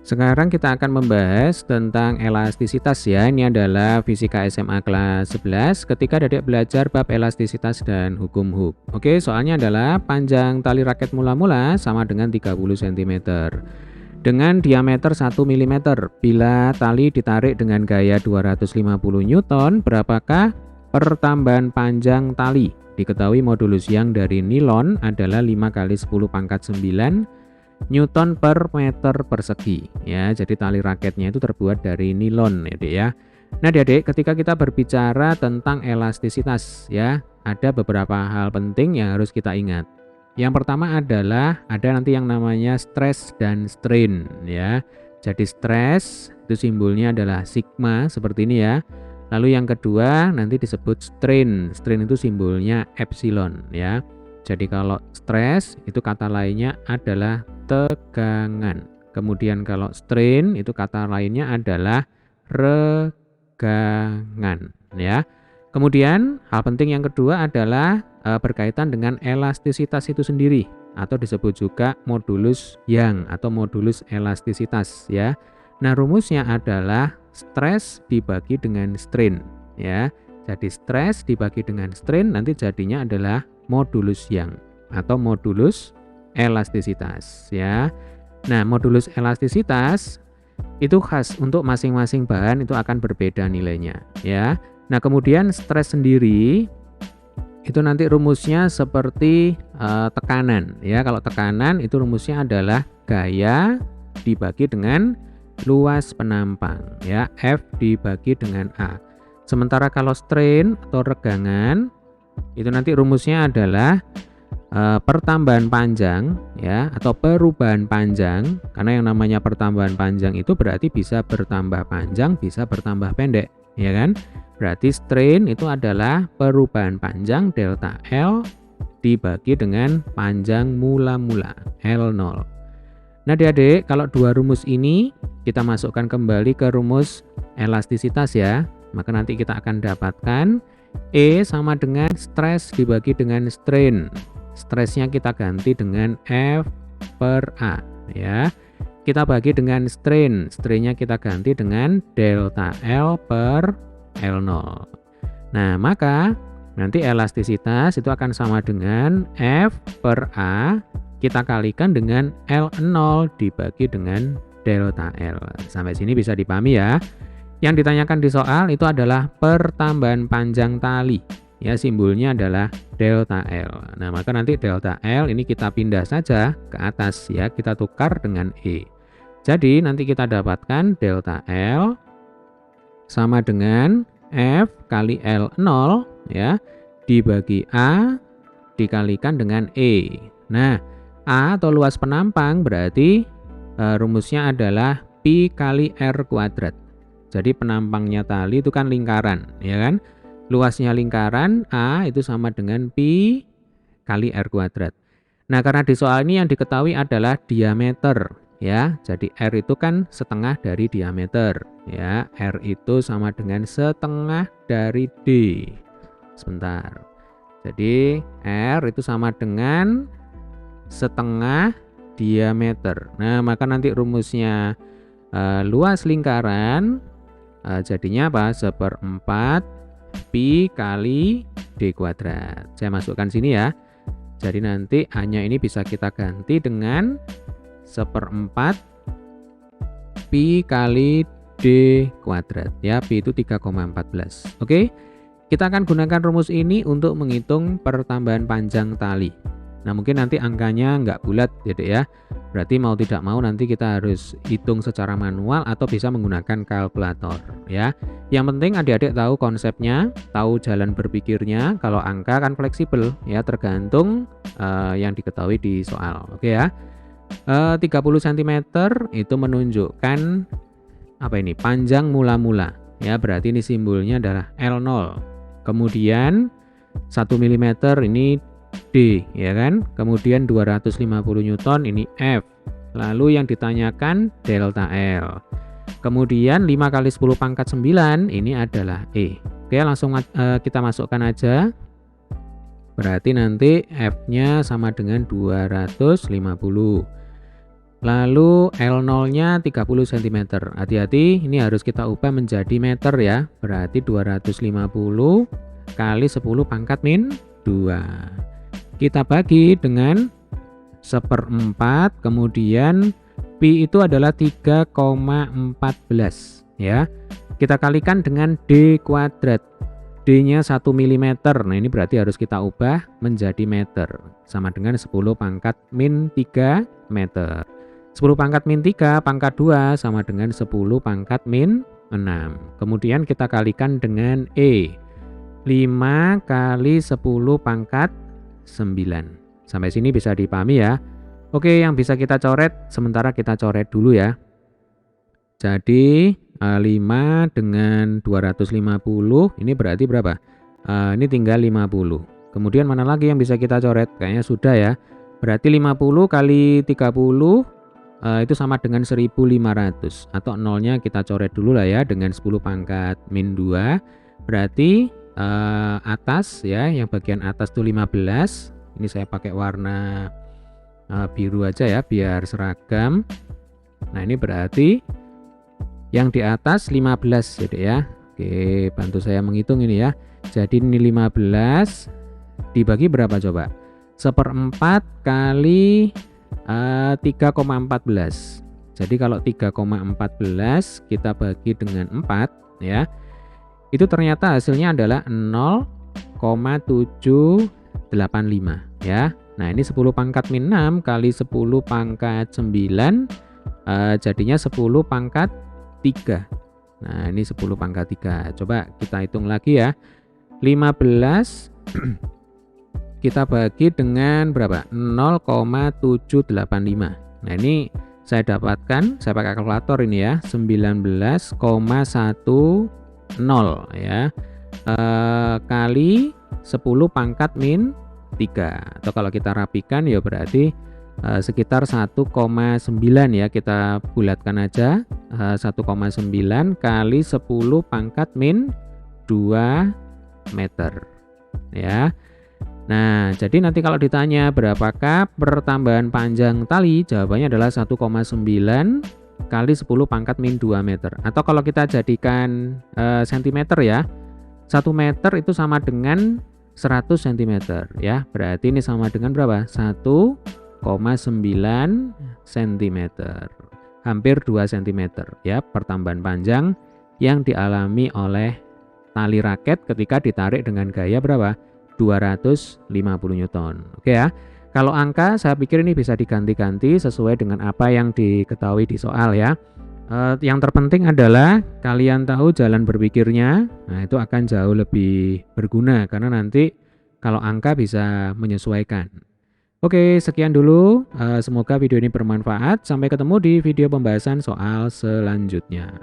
Sekarang kita akan membahas tentang elastisitas ya. Ini adalah fisika SMA kelas 11 ketika Dedek belajar bab elastisitas dan hukum Hooke. Oke, soalnya adalah panjang tali raket mula-mula sama dengan 30 cm dengan diameter 1 mm. Bila tali ditarik dengan gaya 250 Newton, berapakah pertambahan panjang tali? Diketahui modulus Young dari nilon adalah 5 kali 10 pangkat 9 Newton per meter persegi ya. Jadi tali raketnya itu terbuat dari nilon ya Dek ya. Nah Adik, ketika kita berbicara tentang elastisitas ya, ada beberapa hal penting yang harus kita ingat. Yang pertama adalah ada nanti yang namanya stress dan strain ya. Jadi stress itu simbolnya adalah sigma seperti ini ya. Lalu yang kedua nanti disebut strain. Strain itu simbolnya epsilon ya. Jadi kalau stres itu kata lainnya adalah tegangan. Kemudian kalau strain itu kata lainnya adalah regangan ya. Kemudian hal penting yang kedua adalah berkaitan dengan elastisitas itu sendiri atau disebut juga modulus Young atau modulus elastisitas ya. Nah, rumusnya adalah stres dibagi dengan strain ya. Jadi stres dibagi dengan strain nanti jadinya adalah modulus Young atau modulus elastisitas ya. Nah, modulus elastisitas itu khas untuk masing-masing bahan, itu akan berbeda nilainya ya. Nah, kemudian stres sendiri itu nanti rumusnya seperti tekanan ya. Kalau tekanan itu rumusnya adalah gaya dibagi dengan luas penampang ya, F dibagi dengan A. Sementara kalau strain atau regangan itu nanti rumusnya adalah pertambahan panjang ya atau perubahan panjang, karena yang namanya pertambahan panjang itu berarti bisa bertambah panjang, bisa bertambah pendek ya kan. Berarti strain itu adalah perubahan panjang delta L dibagi dengan panjang mula-mula L0. Nah Adik, kalau dua rumus ini kita masukkan kembali ke rumus elastisitas ya, maka nanti kita akan dapatkan E sama dengan stres dibagi dengan strain. Stresnya kita ganti dengan F per A ya. Kita bagi dengan strain. Strainnya kita ganti dengan delta L per L0. Nah, maka nanti elastisitas itu akan sama dengan F per A kita kalikan dengan L0 dibagi dengan delta L. Sampai sini bisa dipahami ya. Yang ditanyakan di soal itu adalah pertambahan panjang tali ya, simbolnya adalah delta L. Nah, maka nanti delta L ini kita pindah saja ke atas ya, kita tukar dengan E. Jadi nanti kita dapatkan delta L sama dengan F kali L0 ya dibagi A dikalikan dengan E. Nah, A atau luas penampang berarti rumusnya adalah pi kali R kuadrat. Jadi penampangnya tali itu kan lingkaran ya kan. Luasnya lingkaran A itu sama dengan pi kali R kuadrat. Nah, karena di soal ini yang diketahui adalah diameter ya. Jadi R itu kan setengah dari diameter ya. R itu sama dengan setengah dari D. Sebentar. Jadi R itu sama dengan setengah diameter. Nah, maka nanti rumusnya luas lingkaran jadinya apa? 1/4 pi kali D kuadrat. Saya masukkan sini ya. Jadi nanti hanya ini bisa kita ganti dengan 1/4 pi kali D kuadrat ya. Pi itu 3,14. Oke. Kita akan gunakan rumus ini untuk menghitung pertambahan panjang tali. Nah, mungkin nanti angkanya nggak bulat gitu ya. Berarti mau tidak mau nanti kita harus hitung secara manual atau bisa menggunakan kalkulator ya. Yang penting adik-adik tahu konsepnya, tahu jalan berpikirnya. Kalau angka kan fleksibel ya, tergantung yang diketahui di soal. Oke ya. 30 cm itu menunjukkan apa ini? Panjang mula-mula ya, berarti ini simbolnya adalah L0. Kemudian 1 mm ini D ya kan. Kemudian 250 Newton ini F. Lalu yang ditanyakan delta L. Kemudian 5 kali 10 pangkat 9 ini adalah E. Oke, langsung kita masukkan aja. Berarti nanti F-nya sama dengan 250. Lalu L0-nya 30 cm. Hati-hati, ini harus kita ubah menjadi meter ya. Berarti 250 kali 10 pangkat min 2. Kita bagi dengan 1/4, kemudian pi itu adalah 3,14 ya. Kita kalikan dengan D kuadrat. D-nya 1 mm. Nah, ini berarti harus kita ubah menjadi meter. Sama dengan 10 pangkat min 3 meter. 10 pangkat min 3 pangkat 2 sama dengan 10 pangkat min 6. Kemudian kita kalikan dengan E. 5 kali 10 pangkat 9. Sampai sini bisa dipahami ya. Oke, yang bisa kita coret, sementara kita coret dulu ya. Jadi 5 dengan 250, ini berarti berapa? Ini tinggal 50. Kemudian mana lagi yang bisa kita coret? Kayaknya sudah ya. Berarti 50 kali 30 itu sama dengan 1500, atau nolnya kita coret dulu lah ya dengan 10 pangkat min 2. Berarti atas ya, yang bagian atas itu 15. Ini saya pakai warna biru aja ya biar seragam. Nah, ini berarti yang di atas 15 jadi ya. Oke, bantu saya menghitung ini ya. Jadi ini 15 dibagi berapa coba? 1/4 kali 3,14. Jadi kalau 3,14 kita bagi dengan 4 ya. Itu ternyata hasilnya adalah 0,785 ya. Nah, ini 10 pangkat min 6 kali 10 pangkat 9 jadinya 10 pangkat 3. Nah, ini 10 pangkat 3. Coba kita hitung lagi ya. 15 kita bagi dengan berapa? 0,785. Nah, ini saya dapatkan, saya pakai kalkulator ini ya, 19,10 ya. Kali 10 pangkat min 3. Atau kalau kita rapikan ya berarti sekitar 1,9 ya, kita bulatkan aja. 1,9 kali 10 pangkat min 2 meter ya. Nah, jadi nanti kalau ditanya berapakah pertambahan panjang tali, jawabannya adalah 1,9 kali 10 pangkat min 2 meter. Atau kalau kita jadikan cm ya, 1 meter itu sama dengan 100 cm ya. Berarti ini sama dengan berapa? 1,9 cm. Hampir 2 cm ya pertambahan panjang yang dialami oleh tali raket ketika ditarik dengan gaya berapa? 250 Newton. Oke ya. Kalau angka saya pikir ini bisa diganti-ganti sesuai dengan apa yang diketahui di soal ya. Yang terpenting adalah kalian tahu jalan berpikirnya. Nah, itu akan jauh lebih berguna karena nanti kalau angka bisa menyesuaikan. Oke, sekian dulu. Semoga video ini bermanfaat. Sampai ketemu di video pembahasan soal selanjutnya.